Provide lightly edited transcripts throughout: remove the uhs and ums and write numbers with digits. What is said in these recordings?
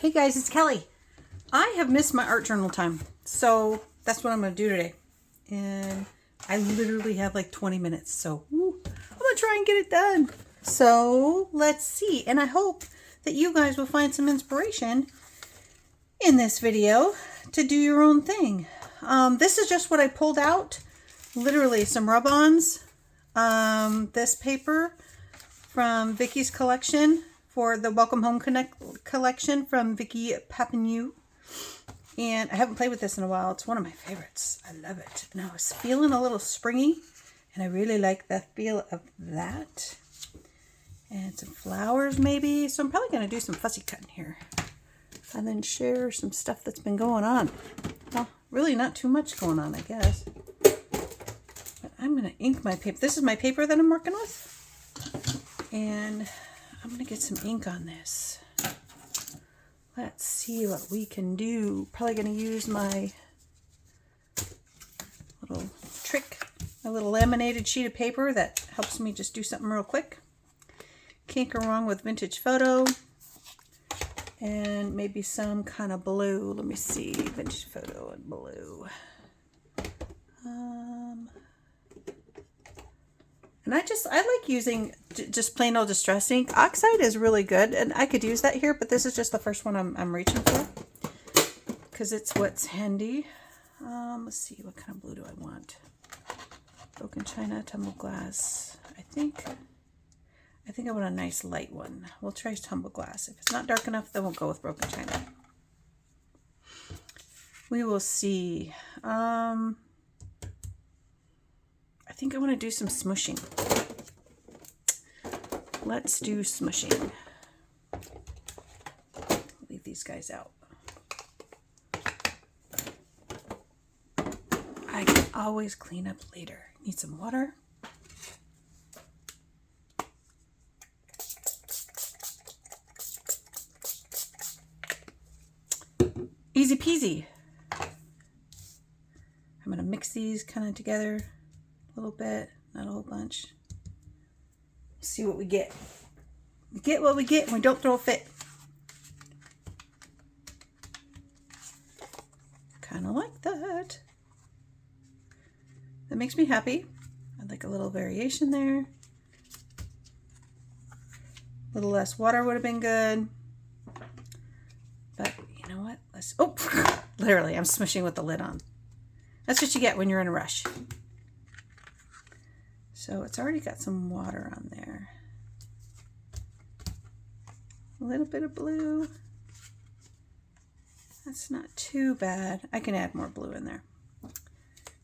Hey guys, it's Kelly. I have missed my art journal time, so that's what I'm going to do today. And I literally have like 20 minutes, so I'm going to try and get it done. So let's see, and I hope that you guys will find some inspiration in this video to do your own thing. This is just what I pulled out, literally some rub-ons, this paper from Vicky's collection for the Welcome Home collection from Vicky Papineau. And I haven't played with this in a while. It's one of my favorites. I love it. And I was feeling a little springy, and I really like the feel of that. And some flowers maybe. So I'm probably going to do some fussy cutting here. And then share some stuff that's been going on. Well, really not too much going on, I guess. But I'm going to ink my paper. This is my paper that I'm working with. And I'm going to get some ink on this. Let's see what we can do. Probably going to use my little trick, a little laminated sheet of paper that helps me just do something real quick. Can't go wrong with vintage photo. And maybe some kind of blue. Let me see, vintage photo and blue. And I like using just plain old distress ink. Oxide is really good, and I could use that here, but this is just the first one I'm reaching for because it's what's handy. Let's see, what kind of blue do I want? Broken china, tumbled glass. I think I want a nice light one. We'll try tumbled glass. If it's not dark enough, then we'll go with broken china. We will see. I think I want to do some smushing. Let's do smushing. Leave these guys out. I can always clean up later. Need some water. Easy peasy. I'm going to mix these kind of together a little bit, not a whole bunch. See what we get. We get what we get and we don't throw a fit. Kind of like that. That makes me happy. I'd like a little variation there. A little less water would have been good. But you know what? Literally, I'm smushing with the lid on. That's what you get when you're in a rush. So it's already got some water on there. A little bit of blue. That's not too bad. I can add more blue in there.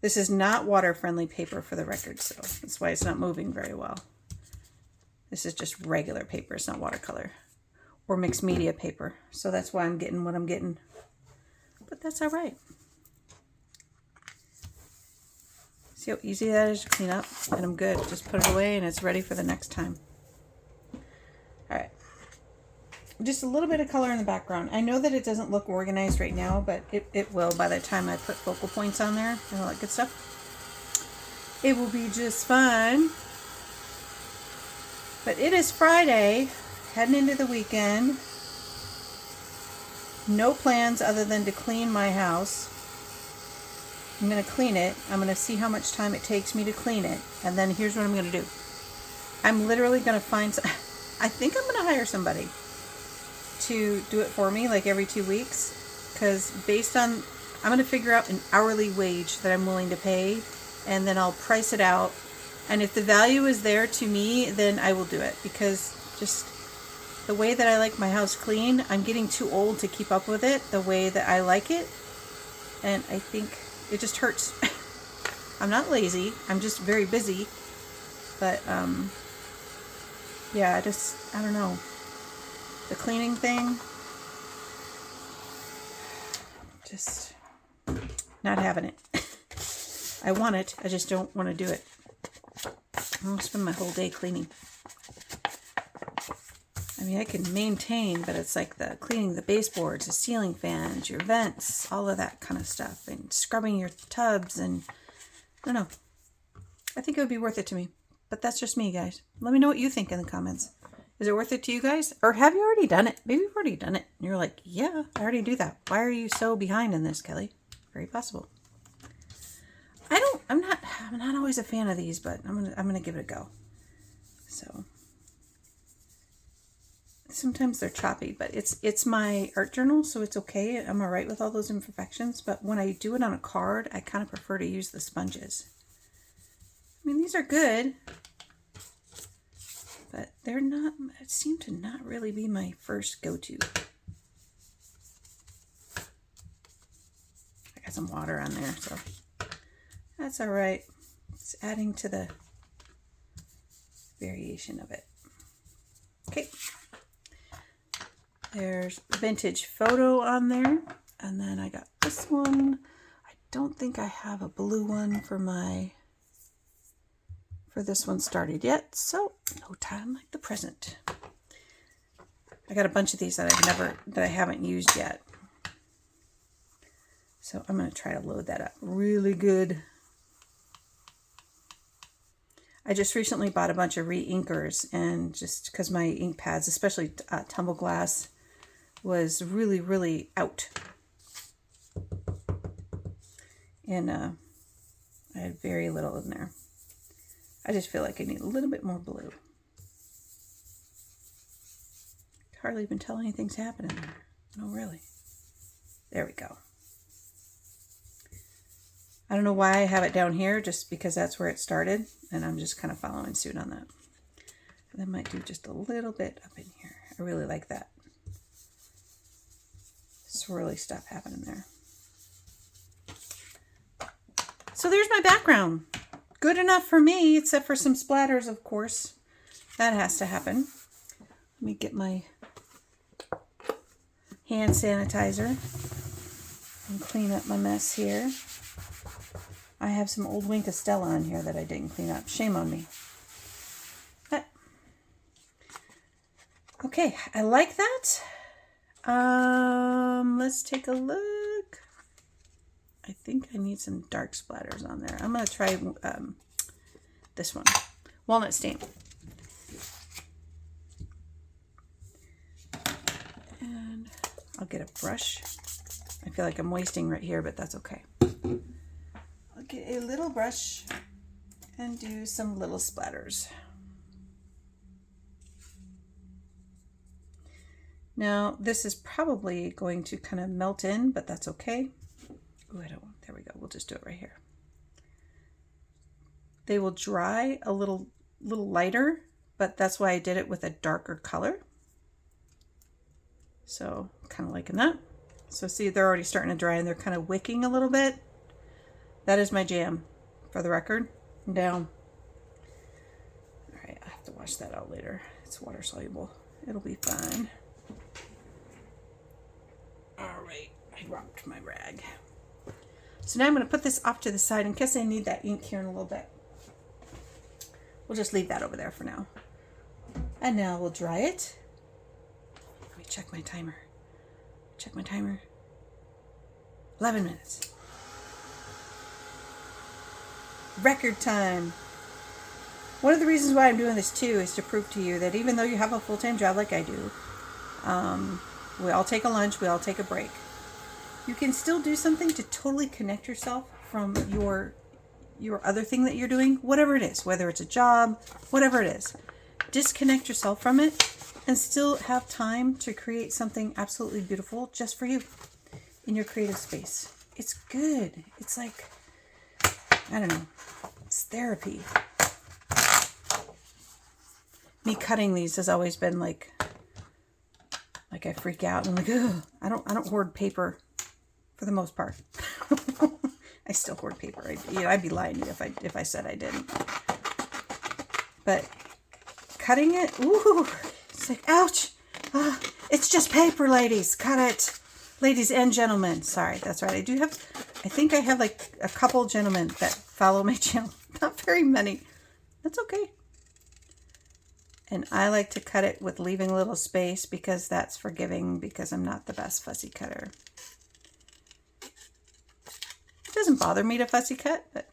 This is not water-friendly paper, for the record, so that's why it's not moving very well. This is just regular paper. It's not watercolor or mixed media paper. So that's why I'm getting what I'm getting. But that's all right. See how easy that is to clean up? And I'm good. Just put it away and it's ready for the next time. All right. Just a little bit of color in the background. I know that it doesn't look organized right now, but it will by the time I put focal points on there and all that good stuff. It will be just fine. But it is Friday, heading into the weekend. No plans other than to clean my house. I'm going to clean it. I'm going to see how much time it takes me to clean it. And then here's what I'm going to do. I'm literally going to find I think I'm going to hire somebody to do it for me like every 2 weeks. Because I'm going to figure out an hourly wage that I'm willing to pay. And then I'll price it out. And if the value is there to me, then I will do it. Because just the way that I like my house clean, I'm getting too old to keep up with it the way that I like it. And I think it just hurts. I'm not lazy. I'm just very busy. But, yeah, I don't know. The cleaning thing, just not having it. I want it. I just don't want to do it. I'm going to spend my whole day cleaning. I mean, I can maintain, but it's like the cleaning the baseboards, the ceiling fans, your vents, all of that kind of stuff, and scrubbing your tubs, and I don't know. I think it would be worth it to me, but that's just me, guys. Let me know what you think in the comments. Is it worth it to you guys? Or have you already done it? Maybe you've already done it. And you're like, yeah, I already do that. Why are you so behind in this, Kelly? Very possible. I'm not always a fan of these, but I'm gonna give it a go. So sometimes they're choppy, but it's my art journal, so it's okay. I'm all right with all those imperfections, but when I do it on a card, I kind of prefer to use the sponges. I mean, these are good, but they're not, it seem to not really be my first go-to. I got some water on there, so that's all right. It's adding to the variation of it. Okay. There's vintage photo on there. And then I got this one. I don't think I have a blue one for this one started yet. So no time like the present. I got a bunch of these that I haven't used yet. So I'm going to try to load that up really good. I just recently bought a bunch of re-inkers, and just because my ink pads, especially Tumble Glass, was really, really out. And I had very little in there. I just feel like I need a little bit more blue. Hardly even tell anything's happening there. No, really. There we go. I don't know why I have it down here, just because that's where it started, and I'm just kind of following suit on that. And I might do just a little bit up in here. I really like that swirly stuff happening there. So there's my background. Good enough for me, except for some splatters, of course. That has to happen. Let me get my hand sanitizer and clean up my mess here. I have some old Wink of Stella on here that I didn't clean up. Shame on me. But, okay, I like that. Let's take a look. I think I need some dark splatters on there. I'm going to try this one. Walnut stain. And I'll get a brush. I feel like I'm wasting right here, but that's okay. I'll get a little brush and do some little splatters. Now, this is probably going to kind of melt in, but that's okay. Ooh, there we go. We'll just do it right here. They will dry a little lighter, but that's why I did it with a darker color. So, kind of liking that. So see, they're already starting to dry and they're kind of wicking a little bit. That is my jam, for the record. Down. All right, I have to wash that out later. It's water soluble. It'll be fine. All right, I dropped my rag. So now I'm going to put this off to the side in case I need that ink here in a little bit. We'll just leave that over there for now. And now we'll dry it. Let me check my timer. Check my timer. 11 minutes. Record time. One of the reasons why I'm doing this too is to prove to you that even though you have a full-time job like I do, we all take a lunch, we all take a break. You can still do something to totally connect yourself from your other thing that you're doing, whatever it is, whether it's a job, whatever it is. Disconnect yourself from it and still have time to create something absolutely beautiful just for you in your creative space. It's good. It's like, I don't know, it's therapy. Me cutting these has always been like I freak out and I'm like, ugh. I don't hoard paper for the most part. I still hoard paper. I'd be lying to you if I said I didn't. But cutting it, ooh, it's like, ouch. It's just paper, ladies. Cut it. Ladies and gentlemen. Sorry, that's right. I think I have like a couple gentlemen that follow my channel. Not very many. That's okay. And I like to cut it with leaving a little space because that's forgiving, because I'm not the best fussy cutter. It doesn't bother me to fussy cut, but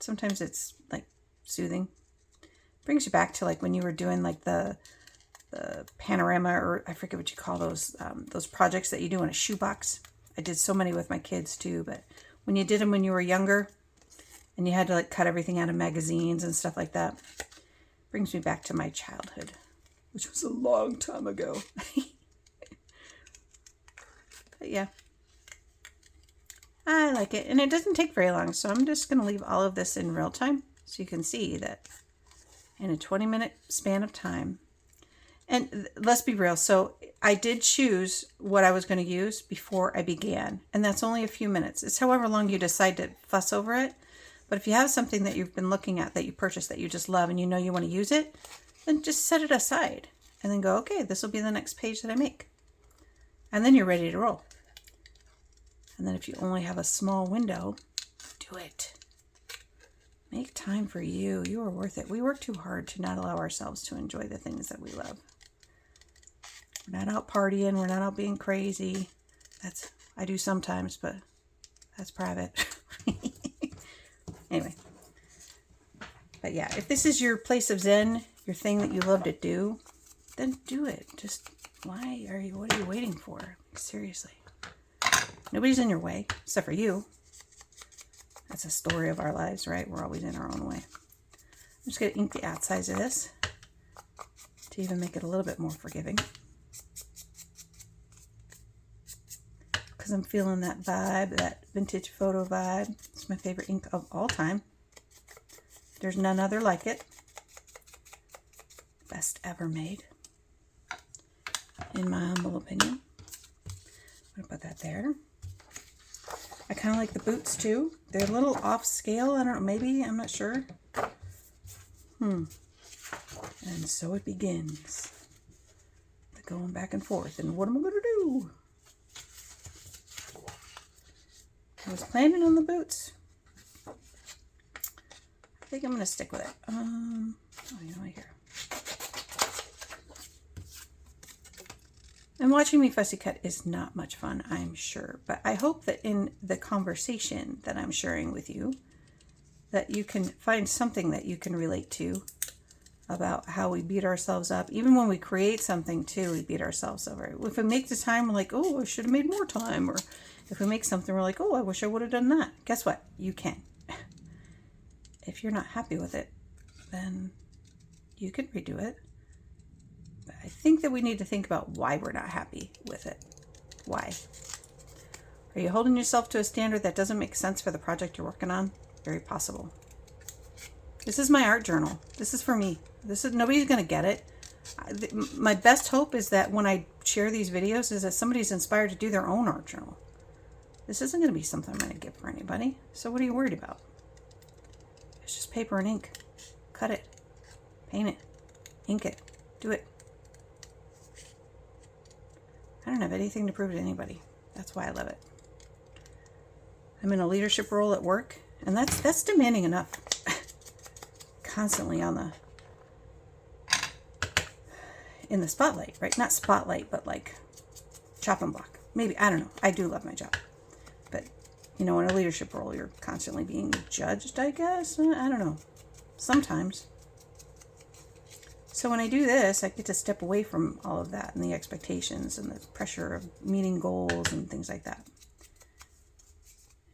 sometimes it's like soothing. Brings you back to like when you were doing like the panorama, or I forget what you call those projects that you do in a shoebox. I did so many with my kids too, but when you did them when you were younger and you had to like cut everything out of magazines and stuff like that, brings me back to my childhood, which was a long time ago. But yeah, I like it, and it doesn't take very long, so I'm just going to leave all of this in real time so you can see that in a 20-minute span of time. And let's be real, so I did choose what I was going to use before I began, and that's only a few minutes. It's however long you decide to fuss over it. But if you have something that you've been looking at that you purchased that you just love and you know you want to use it, then just set it aside and then go, okay, this will be the next page that I make. And then you're ready to roll. And then if you only have a small window, do it. Make time for you. You are worth it. We work too hard to not allow ourselves to enjoy the things that we love. We're not out partying. We're not out being crazy. I do sometimes, but that's private. Anyway. But yeah, if this is your place of Zen, your thing that you love to do, then do it. Just, what are you waiting for? Seriously. Nobody's in your way, except for you. That's a story of our lives, right? We're always in our own way. I'm just going to ink the outsides of this to even make it a little bit more forgiving. Because I'm feeling that vibe, that vintage photo vibe. It's my favorite ink of all time. There's none other like it. Best ever made, in my humble opinion. I'm going to put that there. I kind of like the boots too. They're a little off scale. I don't know, maybe, I'm not sure. And so it begins. The going back and forth. And what am I going to do? I was planning on the boots. I think I'm going to stick with it. Oh, you know, right here. And watching me fussy cut is not much fun, I'm sure. But I hope that in the conversation that I'm sharing with you, that you can find something that you can relate to about how we beat ourselves up. Even when we create something too, we beat ourselves over. If we make the time, we're like, oh, I should have made more time. Or if we make something, we're like, oh, I wish I would have done that. Guess what? You can. If you're not happy with it, then you can redo it. I think that we need to think about why we're not happy with it. Why? Are you holding yourself to a standard that doesn't make sense for the project you're working on? Very possible. This is my art journal. This is for me. Nobody's going to get it. My best hope is that when I share these videos is that somebody's inspired to do their own art journal. This isn't going to be something I'm going to give for anybody. So what are you worried about? It's just paper and ink. Cut it. Paint it. Ink it. Do it. I don't have anything to prove to anybody. That's why I love it. I'm in a leadership role at work, and that's demanding enough. Constantly in the spotlight, right? Not spotlight, but like chopping block. Maybe, I don't know. I do love my job. But, you know, in a leadership role, you're constantly being judged, I guess. I don't know. Sometimes. So when I do this, I get to step away from all of that and the expectations and the pressure of meeting goals and things like that.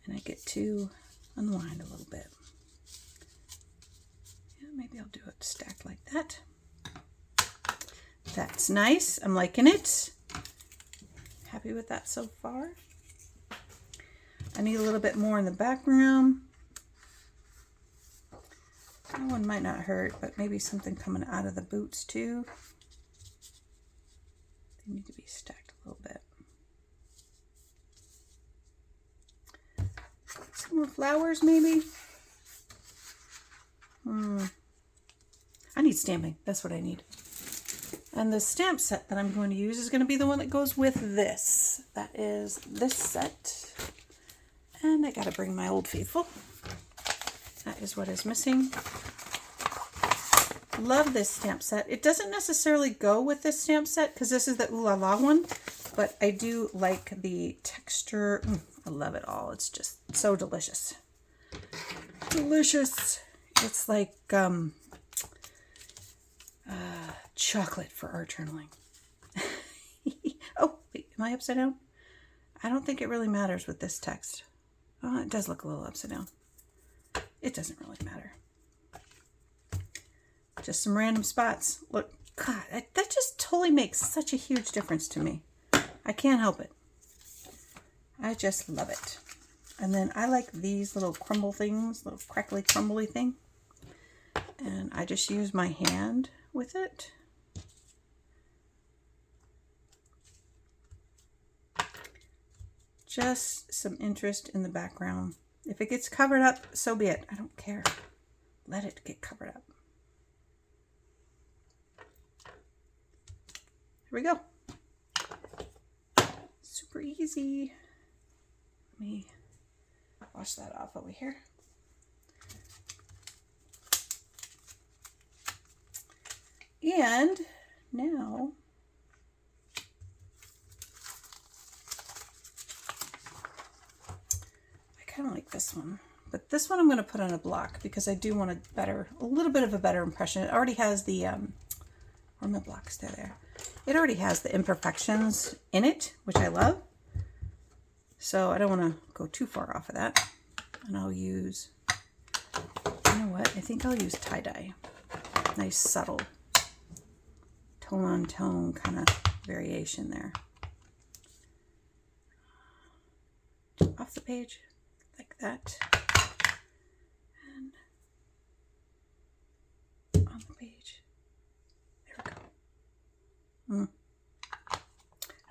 And I get to unwind a little bit. Yeah, maybe I'll do it stacked like that. That's nice. I'm liking it. Happy with that so far. I need a little bit more in the background. That one might not hurt, but maybe something coming out of the boots too. They need to be stacked a little bit. Some more flowers maybe. I need stamping. That's what I need. And the stamp set that I'm going to use is going to be the one that goes with this. That is this set. And I got to bring my Old Faithful. That is what is missing. Love this stamp set. It doesn't necessarily go with this stamp set because this is the Ooh La La one, but I do like the texture. I love it all. It's just so delicious. Delicious. It's like chocolate for art journaling. Oh, wait, am I upside down? I don't think it really matters with this text. Oh, it does look a little upside down. It doesn't really matter. Just some random spots. Look, God, that just totally makes such a huge difference to me. I can't help it. I just love it. And then I like these little crumble things, little crackly crumbly thing. And I just use my hand with it. Just some interest in the background. If it gets covered up, so be it. I don't care. Let it get covered up. Here we go. Super easy. Let me wash that off over here. And now I kind of like this one, but this one I'm going to put on a block because I do want a little bit of a better impression. It already has the, where are my blocks? They're there. It already has the imperfections in it, which I love. So I don't want to go too far off of that. And I'll use, you know what? I think I'll use tie-dye. Nice subtle tone on tone kind of variation there. Off the page, like that. And on the page. There we go.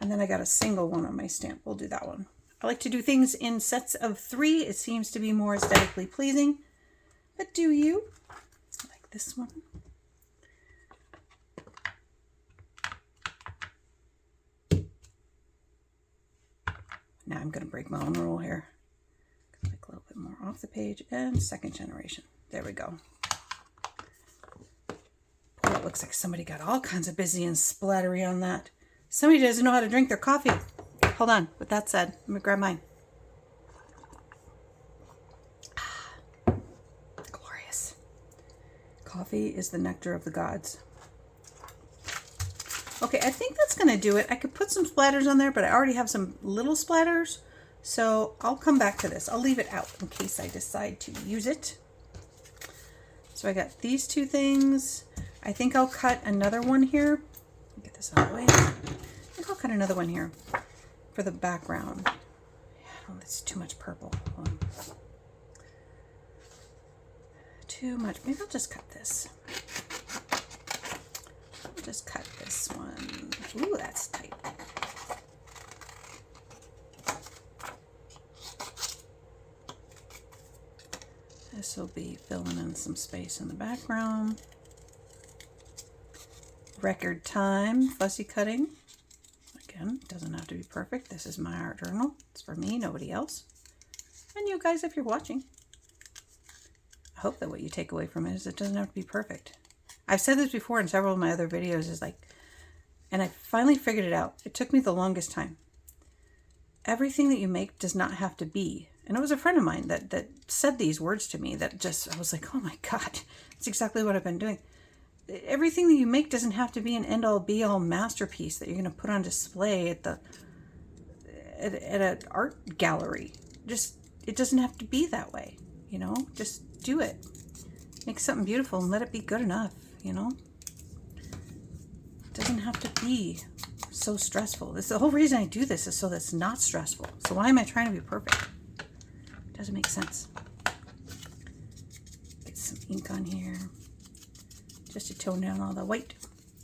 And then I got a single one on my stamp. We'll do that one. I like to do things in sets of 3. It seems to be more aesthetically pleasing. But do you? Like this one. Now I'm going to break my own rule here. Like a little bit more off the page and second generation. There we go. Boy, it looks like somebody got all kinds of busy and splattery on that. Somebody doesn't know how to drink their coffee. Hold on. With that said, let me grab mine. Glorious. Coffee is the nectar of the gods. Okay, I think that's going to do it. I could put some splatters on there, but I already have some little splatters. So I'll come back to this. I'll leave it out in case I decide to use it. So I got these 2 things. I think I'll cut another one here. Get this out of the way. I think I'll cut another one here for the background. Oh, that's too much purple. Hold on. Too much. Maybe I'll just cut this. Just cut this one. Ooh, that's tight. This will be filling in some space in the background. Record time, fussy cutting. Again, it doesn't have to be perfect. This is my art journal. It's for me, nobody else. And you guys, if you're watching. I hope that what you take away from it is it doesn't have to be perfect. I've said this before in several of my other videos, is like, and I finally figured it out. It took me the longest time. Everything that you make does not have to be. And it was a friend of mine that said these words to me that just, I was like, oh my God, that's exactly what I've been doing. Everything that you make doesn't have to be an end-all be-all masterpiece that you're going to put on display at an art gallery. Just, it doesn't have to be that way, you know? Just do it. Make something beautiful and let it be good enough, you know? It doesn't have to be so stressful. The whole reason I do this is so that it's not stressful. So why am I trying to be perfect? It doesn't make sense. Get some ink on here. Just to tone down all the white,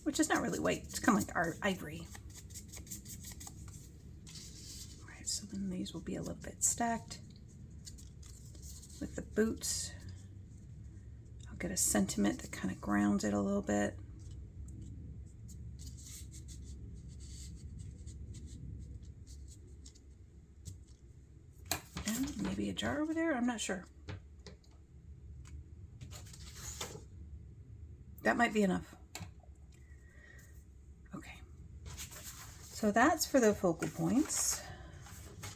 which is not really white. It's kind of like our ivory. All right, so then these will be a little bit stacked. With the boots, I'll get a sentiment that kind of grounds it a little bit. And maybe a jar over there, I'm not sure. That might be enough. Okay. So that's for the focal points.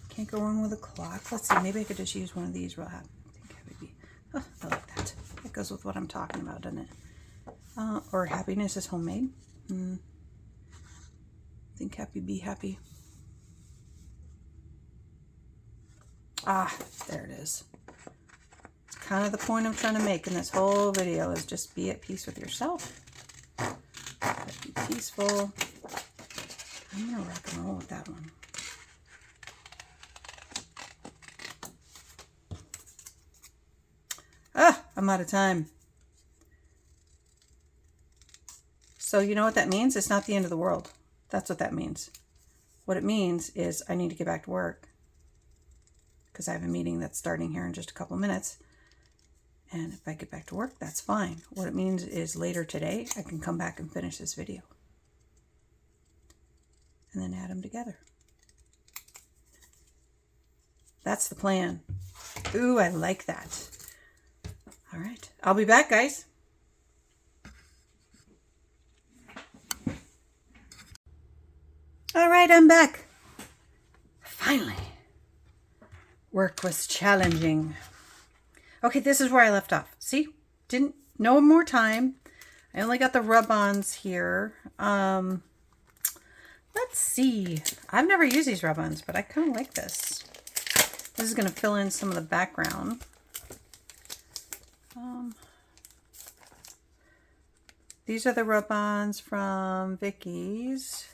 Can't go wrong with a clock. Let's see, maybe I could just use one of these real happy. I think I would be, oh, I like that. That goes with what I'm talking about, doesn't it? Or happiness is homemade. Think happy, be happy. Ah, there it is. It's kind of the point I'm trying to make in this whole video, is just be at peace with yourself. Be peaceful. I'm gonna rock and roll with that one. Ah, I'm out of time. So you know what that means? It's not the end of the world. That's what that means. What it means is I need to get back to work because I have a meeting that's starting here in just a couple minutes. And if I get back to work, that's fine. What it means is later today, I can come back and finish this video. And then add them together. That's the plan. Ooh, I like that. All right. I'll be back, guys. All right, I'm back. Finally. Work was challenging. Okay, this is where I left off. See? No more time. I only got the rub-ons here. Let's see. I've never used these rub-ons, but I kind of like this. This is going to fill in some of the background. These are the rub-ons from Vicky's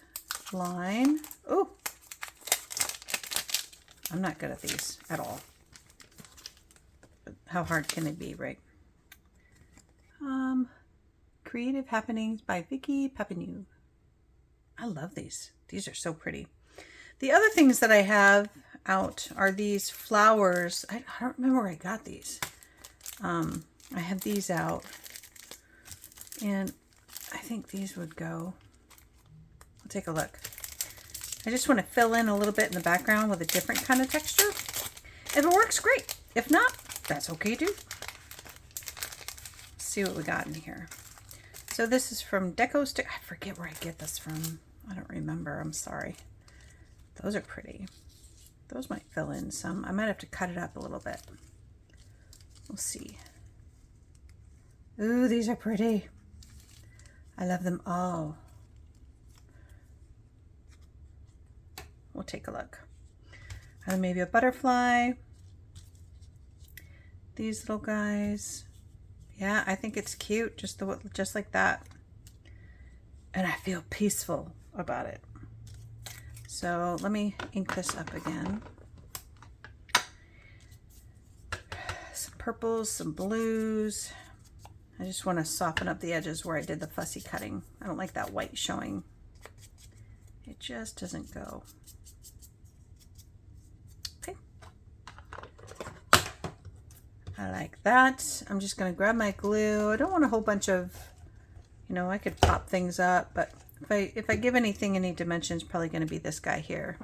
line. Oh, I'm not good at these at all. But how hard can it be, right? Creative Happenings by Vicky Papineau. I love these. These are so pretty. The other things that I have out are these flowers. I don't remember where I got these. I have these out, and I think these would go. I'll take a look. I just want to fill in a little bit in the background with a different kind of texture. If it works, great. If not, that's okay too. Let's see what we got in here. So this is from Deco Stick. I forget where I get this from. I don't remember. I'm sorry. Those are pretty. Those might fill in some. I might have to cut it up a little bit. We'll see. Ooh, these are pretty. I love them all. We'll take a look. And maybe a butterfly. These little guys. Yeah, I think it's cute, just like that. And I feel peaceful about it. So let me ink this up again. Some purples, some blues. I just want to soften up the edges where I did the fussy cutting. I don't like that white showing. It just doesn't go. Okay. I like that. I'm just going to grab my glue. I don't want a whole bunch of, I could pop things up, but if I give anything any dimensions, probably going to be this guy here.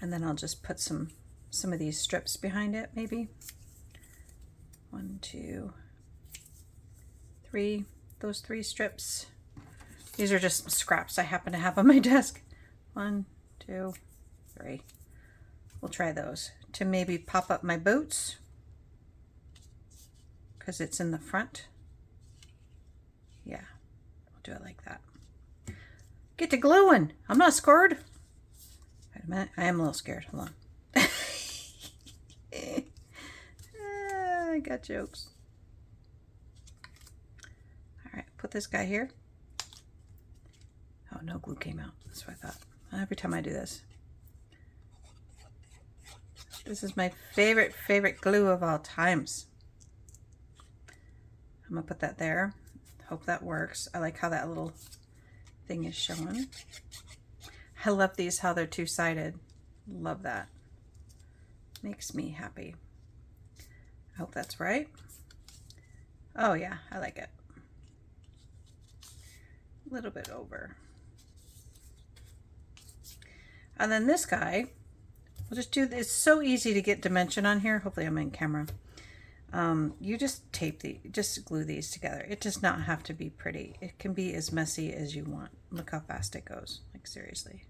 And then I'll just put some of these strips behind it, maybe. 1, 2, 3. Those 3 strips. These are just scraps I happen to have on my desk. 1, 2, 3. We'll try those to maybe pop up my boots because it's in the front. Yeah, we'll do it like that. Get to gluing. I'm not scared. Wait a minute. I am a little scared. Hold on. I got jokes. All right, put this guy here. Oh, no glue came out. That's what I thought. Every time I do this. This is my favorite glue of all times. I'm gonna put that there. Hope that works. I like how that little thing is showing. I love these, how they're two-sided. Love that. Makes me happy. I hope that's right. Oh yeah, I like it. A little bit over. And then this guy, we'll just do this. It's so easy to get dimension on here. Hopefully I'm in camera. You just just glue these together. It does not have to be pretty. It can be as messy as you want. Look how fast it goes. Like seriously.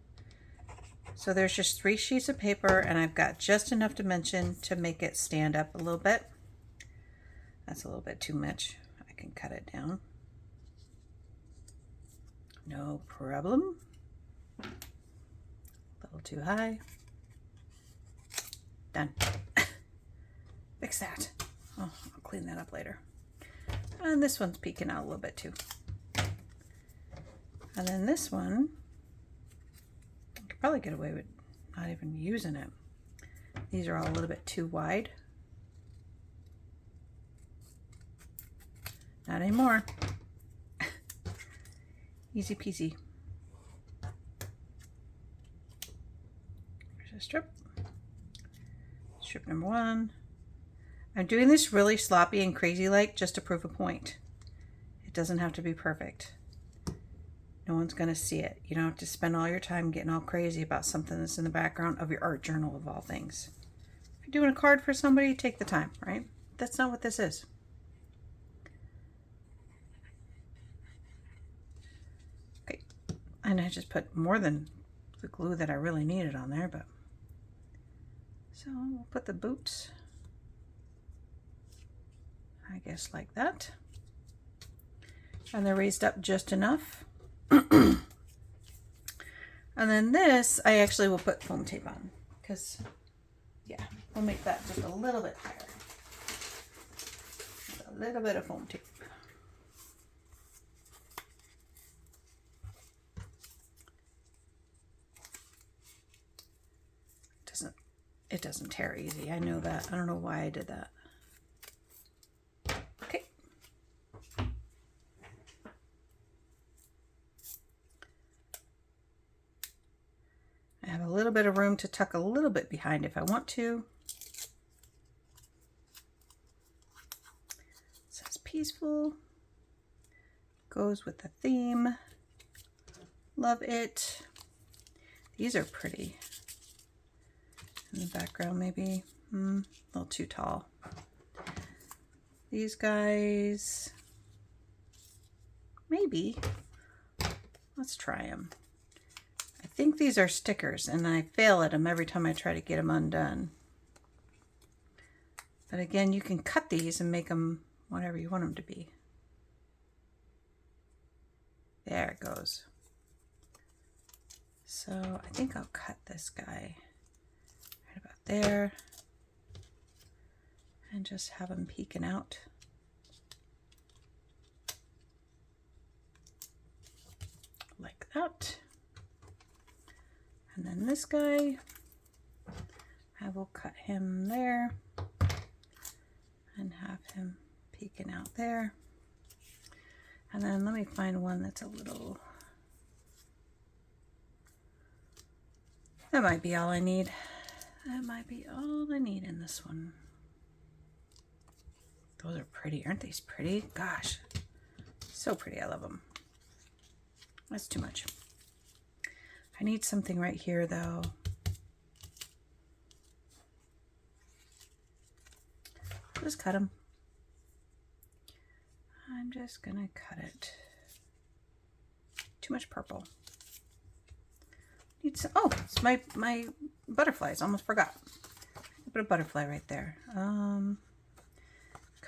So there's just 3 sheets of paper and I've got just enough dimension to make it stand up a little bit. That's a little bit too much. I can cut it down. No problem. A little too high. Done. Fix that. Oh, I'll clean that up later. And this one's peeking out a little bit too. And then this one, I could probably get away with not even using it. These are all a little bit too wide. Not anymore. Easy peasy. Here's a strip. Strip number 1. I'm doing this really sloppy and crazy like just to prove a point. It doesn't have to be perfect. No one's going to see it. You don't have to spend all your time getting all crazy about something that's in the background of your art journal of all things. If you're doing a card for somebody, take the time, right? That's not what this is. Okay, and I just put more than the glue that I really needed on there, but so we'll put the boots, I guess, like that. And they're raised up just enough. And then this, I actually will put foam tape on because, yeah, we'll make that just a little bit higher. Just a little bit of foam tape. It doesn't tear easy. I know that. I don't know why I did that. Okay. I have a little bit of room to tuck a little bit behind if I want to. It says peaceful. Goes with the theme. Love it. These are pretty. In the background, maybe a little too tall. These guys, maybe. Let's try them. I think these are stickers, and I fail at them every time I try to get them undone. But again, you can cut these and make them whatever you want them to be. There it goes. So I think I'll cut this guy about there and just have them peeking out like that. And then this guy, I will cut him there and have him peeking out there. And then let me find one that's a little, that might be all I need. That might be all I need in this one. Those are pretty. Aren't these pretty? Gosh, so pretty. I love them. That's too much. I need something right here, though. Just cut them. I'm just going to cut it. Too much purple. Oh, it's my butterflies. Almost forgot. I put a butterfly right there. Kind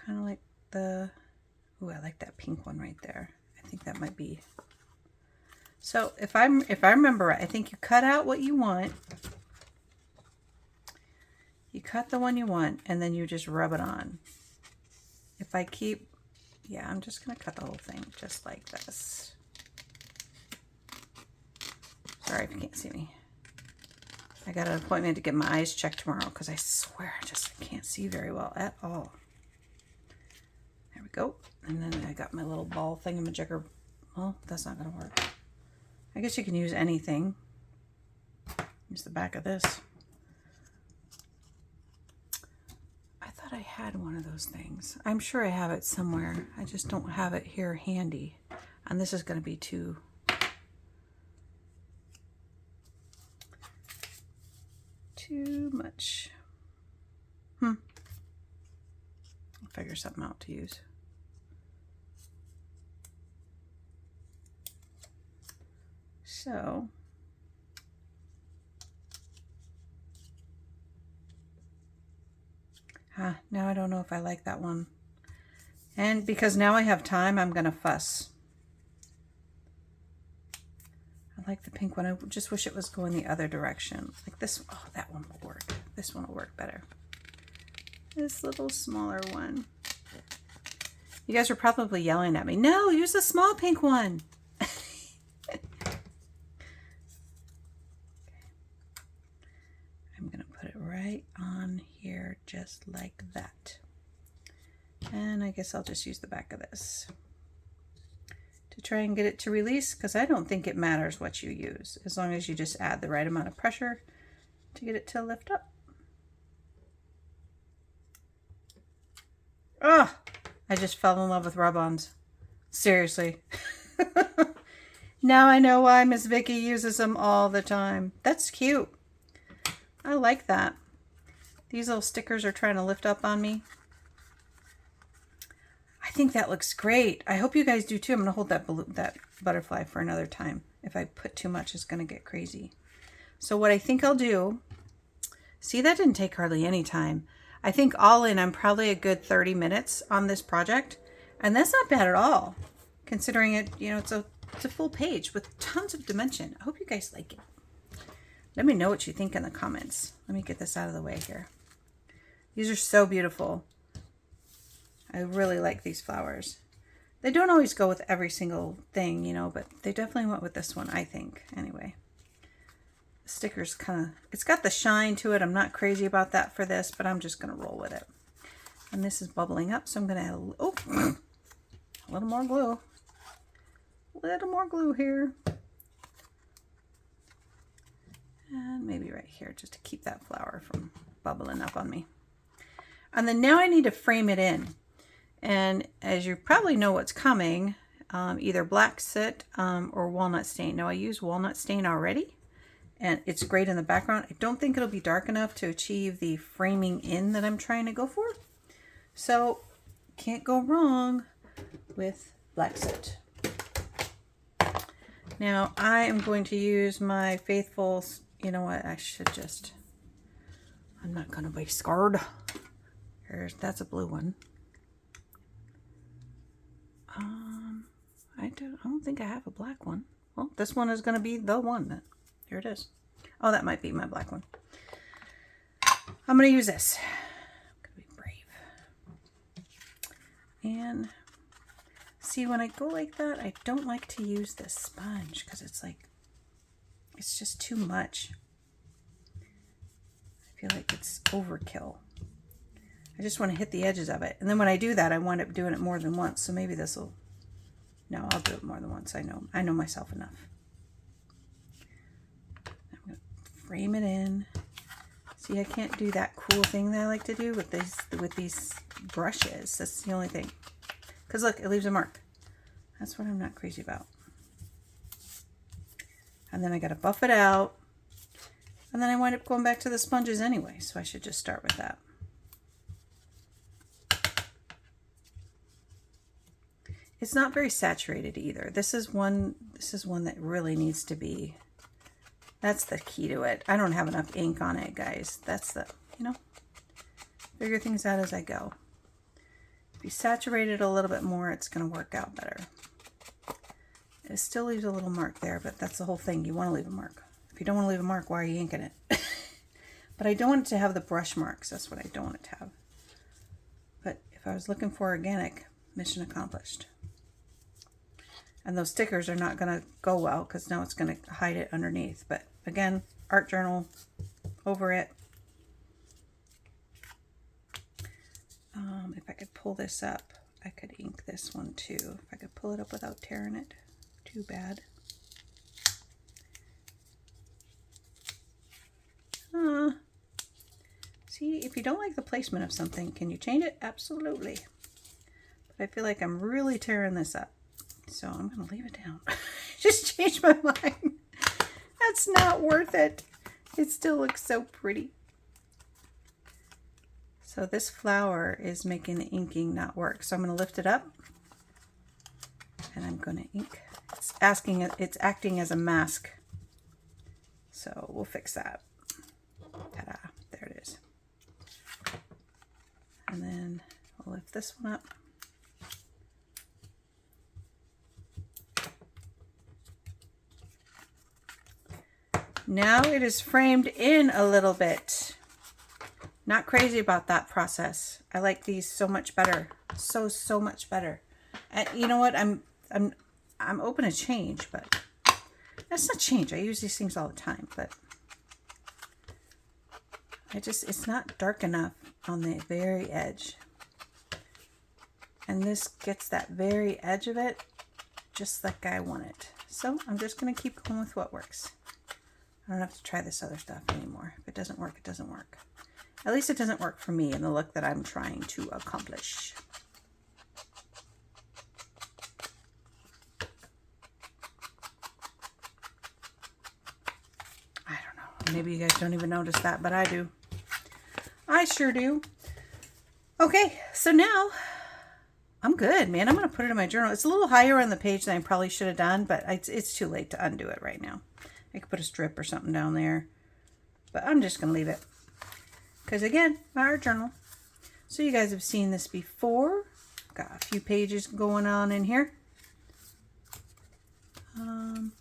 of like the. Ooh, I like that pink one right there. I think that might be. So if I remember right, I think you cut out what you want. You cut the one you want, and then you just rub it on. If I keep, yeah, I'm just gonna cut the whole thing just like this. Sorry if you can't see me. I got an appointment to get my eyes checked tomorrow because I swear I can't see very well at all. There we go. And then I got my little ball thingamajigger. Well, that's not going to work. I guess you can use anything. Use the back of this. I thought I had one of those things. I'm sure I have it somewhere. I just don't have it here handy. And this is going to be too much. I'll figure something out to use. So now I don't know if I like that one. And because now I have time, I'm gonna fuss. I like the pink one. I just wish it was going the other direction. Like this. Oh, that one will work. This one will work better. This little smaller one. You guys are probably yelling at me. No, use the small pink one. I'm going to put it right on here just like that. And I guess I'll just use the back of this to try and get it to release, because I don't think it matters what you use, as long as you just add the right amount of pressure to get it to lift up. Oh, I just fell in love with rub-ons. Seriously. Now I know why Miss Vicky uses them all the time. That's cute. I like that. These little stickers are trying to lift up on me. I think that looks great. I hope you guys do too. I'm going to hold that butterfly for another time. If I put too much, it's going to get crazy. So what I think I'll do, see, that didn't take hardly any time. I think all in, I'm probably a good 30 minutes on this project. And that's not bad at all, considering it, you know, it's a full page with tons of dimension. I hope you guys like it. Let me know what you think in the comments. Let me get this out of the way here. These are so beautiful. I really like these flowers. They don't always go with every single thing, you know, but they definitely went with this one, I think. Anyway, the sticker's kind of, it's got the shine to it. I'm not crazy about that for this, but I'm just going to roll with it. And this is bubbling up, so I'm going to add a little more glue. A little more glue here. And maybe right here, just to keep that flower from bubbling up on me. And then now I need to frame it in. And as you probably know what's coming, either black soot or walnut stain. Now I use walnut stain already, and it's great in the background. I don't think it'll be dark enough to achieve the framing in that I'm trying to go for. So can't go wrong with black soot. Now I am going to use my faithful, you know what, I should just, I'm not going to be scared. That's a blue one. I don't think I have a black one. Well, this one is going to be the one. Then. Here it is. Oh, that might be my black one. I'm going to use this. I'm going to be brave. And see, when I go like that, I don't like to use this sponge because it's like, it's just too much. I feel like it's overkill. I just want to hit the edges of it. And then when I do that, I wind up doing it more than once. So maybe this will, no, I'll do it more than once. I know myself enough. I'm going to frame it in. See, I can't do that cool thing that I like to do with these brushes. That's the only thing. Because look, it leaves a mark. That's what I'm not crazy about. And then I got to buff it out. And then I wind up going back to the sponges anyway. So I should just start with that. It's not very saturated either. This is one that really needs to be, that's the key to it. I don't have enough ink on it, guys. That's the, you know, figure things out as I go. If you saturate it a little bit more, it's going to work out better. It still leaves a little mark there, but that's the whole thing. You want to leave a mark. If you don't want to leave a mark, why are you inking it? But I don't want it to have the brush marks. That's what I don't want it to have. But if I was looking for organic, mission accomplished. And those stickers are not going to go well because now it's going to hide it underneath. But again, art journal over it. If I could pull this up, I could ink this one too. If I could pull it up without tearing it. Too bad. See, if you don't like the placement of something, can you change it? Absolutely. But I feel like I'm really tearing this up. So I'm going to leave it down. Just changed my mind. That's not worth it. It still looks so pretty. So this flower is making the inking not work. So I'm going to lift it up. And I'm going to ink. It's acting as a mask. So we'll fix that. Ta-da. There it is. And then we'll lift this one up. Now it is framed in a little bit. Not crazy about that process. I like these so much better. So much better. And you know what? I'm open to change, but that's not change. I use these things all the time, but it's not dark enough on the very edge. And this gets that very edge of it just like I want it. So I'm just going to keep going with what works. I don't have to try this other stuff anymore. If it doesn't work, it doesn't work. At least it doesn't work for me in the look that I'm trying to accomplish. I don't know. Maybe you guys don't even notice that, but I do. I sure do. Okay, so now I'm good, man. I'm going to put it in my journal. It's a little higher on the page than I probably should have done, but it's too late to undo it right now. I could put a strip or something down there, but I'm just going to leave it. Because again, my art journal. So you guys have seen this before. Got a few pages going on in here. And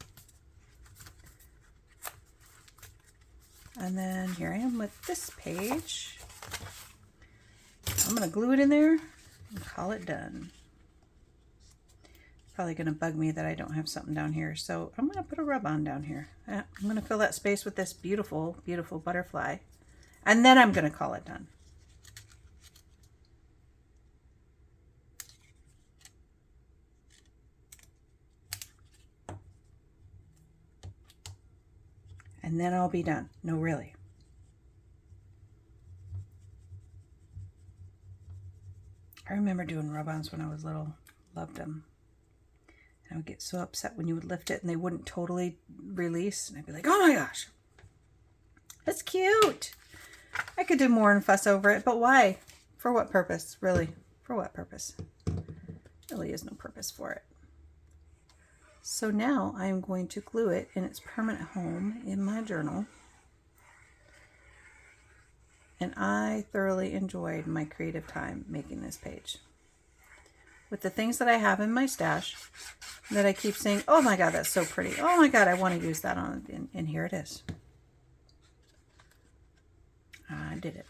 then here I am with this page. I'm going to glue it in there and call it done. Probably going to bug me that I don't have something down here. So I'm going to put a rub-on down here. I'm going to fill that space with this beautiful, beautiful butterfly. And then I'm going to call it done. And then I'll be done. No, really. I remember doing rub-ons when I was little. Loved them. And I would get so upset when you would lift it and they wouldn't totally release. And I'd be like, oh my gosh, that's cute. I could do more and fuss over it, but why? For what purpose? Really? For what purpose? Really is no purpose for it. So now I'm going to glue it in its permanent home in my journal. And I thoroughly enjoyed my creative time making this page. With the things that I have in my stash that I keep saying, oh my God, that's so pretty. Oh my God, I want to use that on, and here it is. I did it.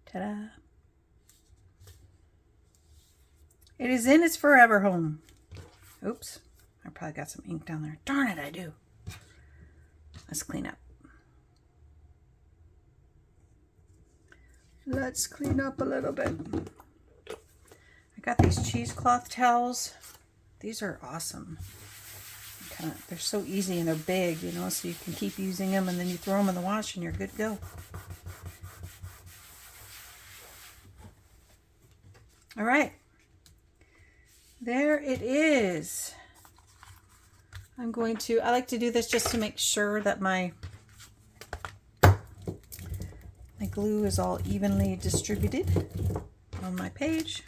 Ta-da. It is in its forever home. Oops, I probably got some ink down there. Darn it, I do. Let's clean up. Let's clean up a little bit. I got these cheesecloth towels. These are awesome. They're so easy and they're big, you know, so you can keep using them and then you throw them in the wash and you're good to go. All right. There it is. I like to do this just to make sure that my glue is all evenly distributed on my page.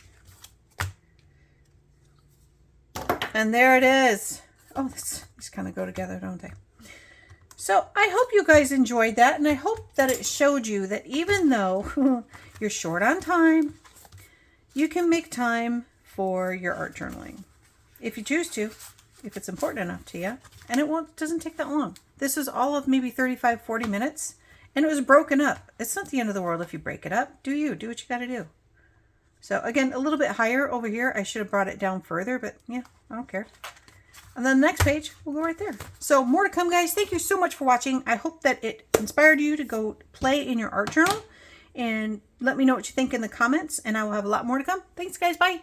And there it is. Oh, these kind of go together, don't they? So I hope you guys enjoyed that, and I hope that it showed you that even though you're short on time, you can make time for your art journaling. If you choose to, if it's important enough to you, and it doesn't take that long. This is all of maybe 35, 40 minutes, and it was broken up. It's not the end of the world if you break it up. Do what you got to do. So again, a little bit higher over here. I should have brought it down further, but yeah, I don't care. And then the next page will go right there. So more to come, guys. Thank you so much for watching. I hope that it inspired you to go play in your art journal, and let me know what you think in the comments, and I will have a lot more to come. Thanks, guys. Bye.